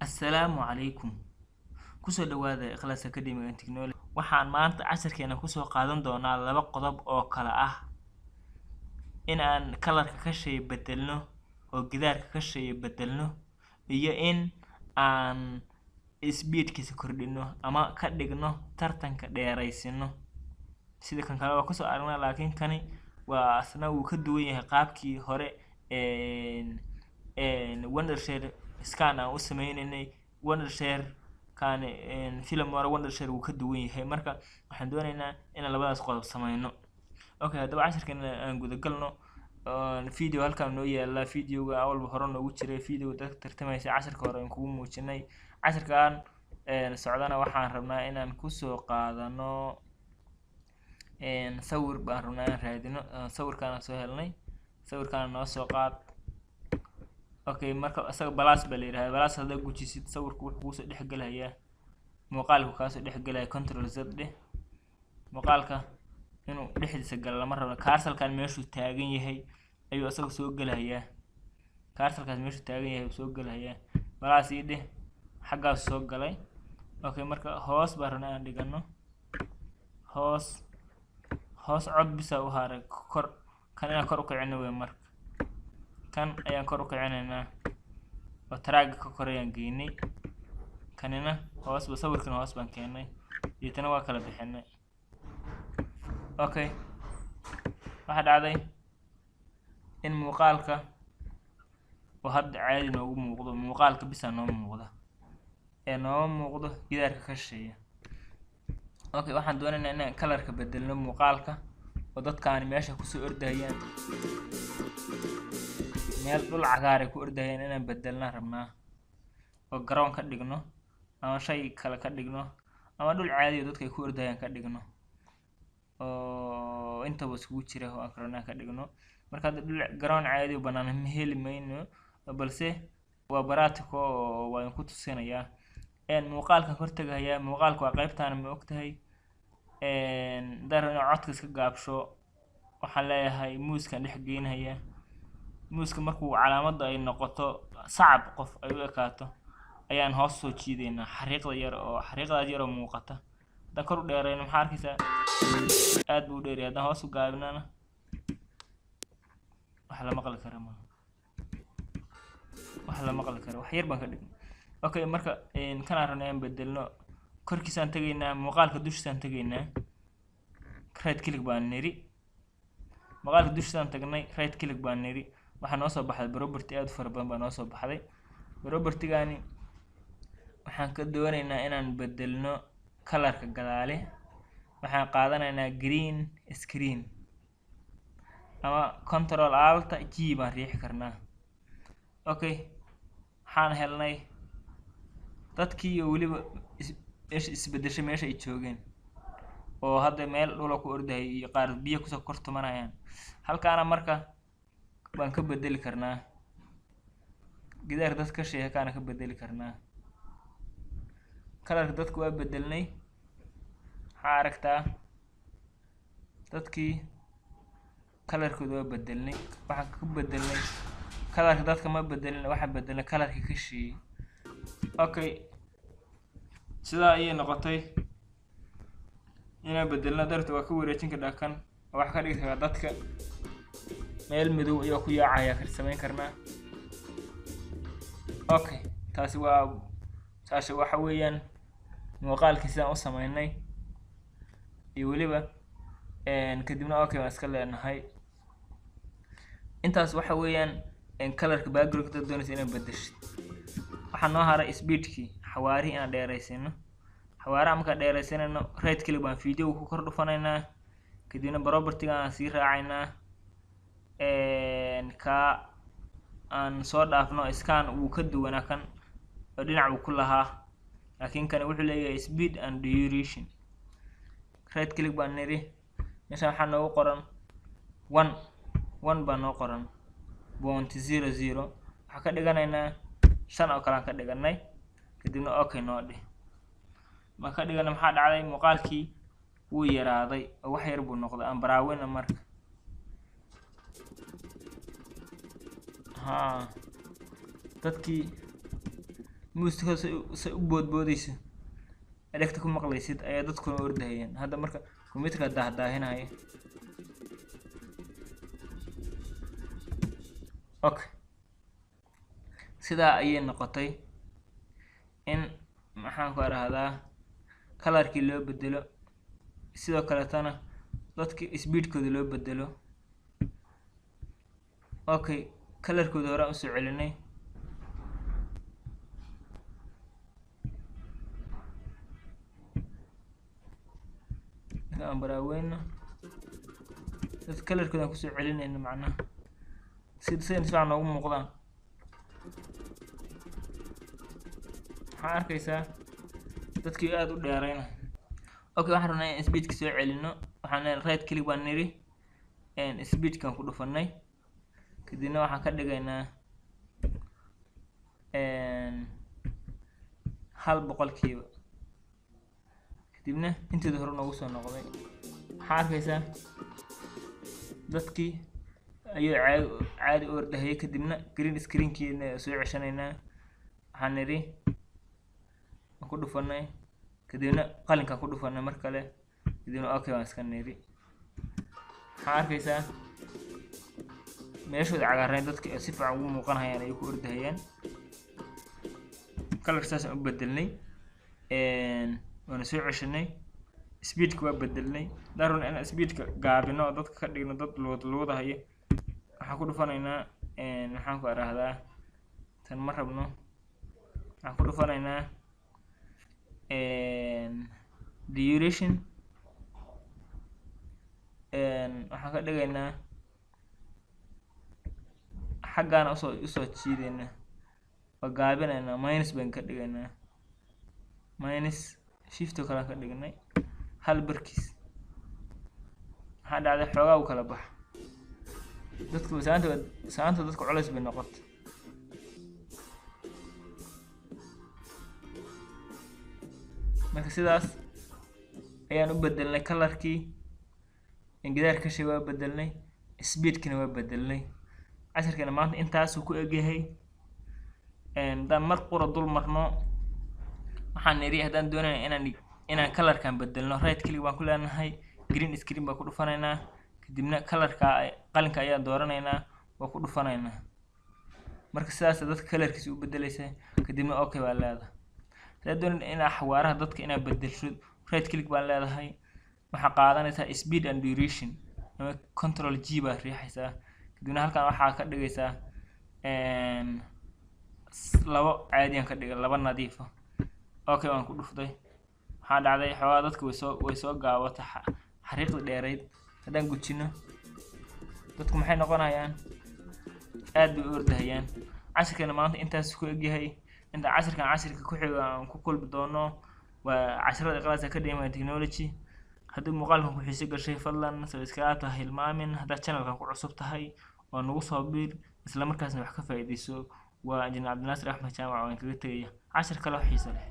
السلام عليكم kusoo dhawaada Ikhlas Academy and Technology waxaan maanta casharkeena kusoo qaadan doonaa laba qodob oo kala ah in aan kalarka ka shay bedelno oo gidaarka ka shay bedelno iyo in aan speedkiisa kordhino ama ka dhigno tartanka dheeraysino sida kan kale waa kusoo aragnaa laakiin kani waa asna uu ka duwan yahay qaabkii hore Wondershare scan aan u sameeynay Wondershare كان فيلم ورا Wondershare uu ka duwan yahay marka waxaan doonaynaa in labadaas qodob sameeyno okay hadaba casharkan aan guda galno video halkan noo yaala videoga awalba hore noogu jiray video dadka tartamaysa casharka hore aan kugu muujinay casharkan socdana waxaan rabnaa inaan ku soo qaadano sawir baan rabnaa raadino sawirkaan soo helnay sawirkaan noo soo qaad okay marka asaga balaas baa leeyahay balaas hada gujisid sawirku wuxuu soo dhexgalayaa muuqaalku ka soo dhexgalaya control z dheh muuqaalka inuu dhexdiisa gal lama rabo kaarsalkan meeshuu taagan yahay ayuu asaga soo galayaa kaarsalkaas meeshuu taagan yahay soo galayaa balaas ii dheh xaggaas soo galay okay marka hoos baa rabnaa aan dhigano hoos cod bisa u haray kor kan inaan kor u kicino way marka kan ayaan kor u kicinaynaa oo taraaga ka korayaan geynay kanina hoos ba sawirkan hoos baan keenay iyadana waa kala bixinay okay waxa dhacday in muuqaalka oo hadda caadi noogu muuqdo muuqaalka bisa noo muuqda noo muuqdo gidaarka ka shaqeeya okay waxaan doonaynaa inaan kalarka bedelno muuqaalka oo dadkaan meesha ku soo ordayaan meel dhul cagaar ah ku ordayaan inaan bedelna rabnaa oo garoon ka dhigno ama shay kale ka dhigno ama dhul caadi ah dadka ku ordayaan ka dhigno oo inta bas ku jira oo akrana ka dhigno marka dhul garoon caadi ah banaan ma heli mayno balse waa baraatiko oo waan ku tusinayaa muuqaalka hortagaya muuqaalku waa qaybtaan ma ogtahay darana codka iska gaabsho waxaan leeyahay muuskan dhex geynaya muuska markuu calaamadda ay noqoto sacab qof ay u ekaato ayaan hoos soo jiideynaa xariiqda yar oo muuqata hadaan kor u dheerayno maxaa arkaysaa aad buu u dheeryahay haddaan hoos u gaabinana wax la maqli kara ma wax yar baan ka dhignay okay marka kanaan rabnaa in bedelno korkiisaan tagaynaa muuqaalka dushiisaan tagaynaa right click baan niri muuqaalka dushiisaan tagnay right click baan niri waxaa noo soo baxday property aad fara badan baa noo soo baxday property-gaani waxaan ka doonaynaa inaan bedelno kalarka gadaale waxaan qaadanaynaa green screen ama control alt g baan riixi karnaa okay waxaan helnay dadkii iyo waliba isbedeshay meesha ay joogeen oo hadda meel dhul ku orday iyo qaar biyo ku soo kortumanayaan halkaana marka baan ka bedeli karnaa gidaar dadka shay kaana ka bedeli karnaa kalarka dadku waa bedelnay waxaa aragtaa dadkii kalarkooda waa bedelnay waxaan ka bedelnay kalarka dadka ma bedelin waxaan bedelnay kalarka ka shay okay sidaa ayay noqotay inaan bedelno darto waa ka wareejin karnaa kan wax ka dhigi karaa dadka meel madow iyo ku yaacaya ka sameyn karnaa okay taasi waxa weeyaan muuqaalkiisa u sameynay iyo waliba kadibna okay waan iska leenahay intaas waxa weeyaan kalarka background-ka doonaysa inaan bedesho waxaan noo haray speedkii xawaari inaan dheeraysano xawaaraha marka dheeraysanayno right click baan video ku kor dhufanaynaa kadibna property-ga aan sii raacaynaa ka aan soo dhaafno scan uu ka duwanaa kan oo dhinac uu ku lahaa laakiin kan wuxuu leeyahay speed and duration right click baan niri meesha waxaa noogu qoran 1 baa noo qoran 0.00 waxaa ka dhiganaynaa 5 oo kale aan ka dhiganay kadibna okay noo dheh ma ka dhigana maxaa dhacday muuqaalkii wuu yaraaday oo wax yar buu noqday aan baraawina marka dadkii muusiga si u boodboodayso dhagta ku maqlaysid ayaa dadkuna ordahayeen. Hadda marka kombiyuutarka daahdaahinayo. Okay, sidaa ayay noqotay in maxaan ku arahdaa kalarkii loo bedelo, sidoo kale tana dadkii speedkooda loo bedelo. Okay, kalarkooda hore u soo celinay. aan baraaweyna dad kalarkooda ku soo celinayna macnaha sideen fiican ugu muuqdaan. waxaa arkaysaa dadkii aad u dheerayna. Okay, waxaan rabnaa in speedka soo celino. waxaan right click baan niri speedkan ku dhufanay, kadibna waxaan ka dhigaynaa 100%. kadibna inteeda hore noogu soo noqday. waxaa arkaysaa dadkii ayuu caadi u ordahayay. kadibna green screenkiina soo ceshanaynaa. waxaan niri ku dhufanay, kadibna qalinka ku dhufanay mar kale, kadibna okay waan iska niri. waxaa arkaysaa meeshooda cagaarnay dadka si fiican ugu muuqanayaan ay ku ordahayaan. kalarka saas aan u bedelnay, waana soo ceshanay. speedka waa bedelnay. daarun in speedka gaabino dadka ka dhigno dad luudahaya. waxaan ku dhufanaynaa waxaan ku arahdaa tan ma rabno. waxaan ku dhufanaynaa duration. waxaan ka dhigaynaa xaggaana usoo jiidaynaa, waa gaabinaynaa. minus baan ka dhigaynaa. minus shift oo kale ka dhignay hal barkiis. waxaa dhacday xoogaa u kala bax. dadku saanta dadka culays bay noqotay. marka sidaas ayaan u bedelnay kalarkii. gidaarka shay waa bedelnay, speedkina waa bedelnay. casharkana maanta intaasuu ku egyahay. haddaan mar qura dul marno, waxaan niri haddaan doonayna inaan kalarkan bedelno, right click baan ku leenahay, green screen baan ku dhufanaynaa, kadibna kalarka qalinka ayaa dooranaynaa, waa ku dhufanaynaa. marka sidaas dadka kalarkiisa u bedelaysa, kadibna okay baa leedahay. haddaan doonayna inaa xawaaraha dadka inaa bedelsho, right click baan leedahay. waxaa qaadanaysaa speed and duration ama control G baa riixaysaa. kadibna halkan waxaa ka dhigaysaa 2 caadiyan ka dhigay, 2 nadiif ah. okay waan ku dhuftay. waxaa dhacday xoogaa dadka way soo gaabata xariiqda dheerayd. haddaan gujino, dadku maxay noqonayaan? aad bay u ordahayaan. casharkana maanta intaas ku egyahay. inta casharka ku xiga aan ku kulmi doono waa casharada Ikhlas Academy Technology. haddii muuqaalkan ku xiiso gashay, fadlan subscribe ha hilmaamin. haddaad channelkan ku cusub tahay oo nagu soo biir, isla markaasna wax ka faa'iideyso. waa Injineer Cabdinaasir Axmed Jaamac oo aan kaga tegaya cashar kale oo xiiso leh.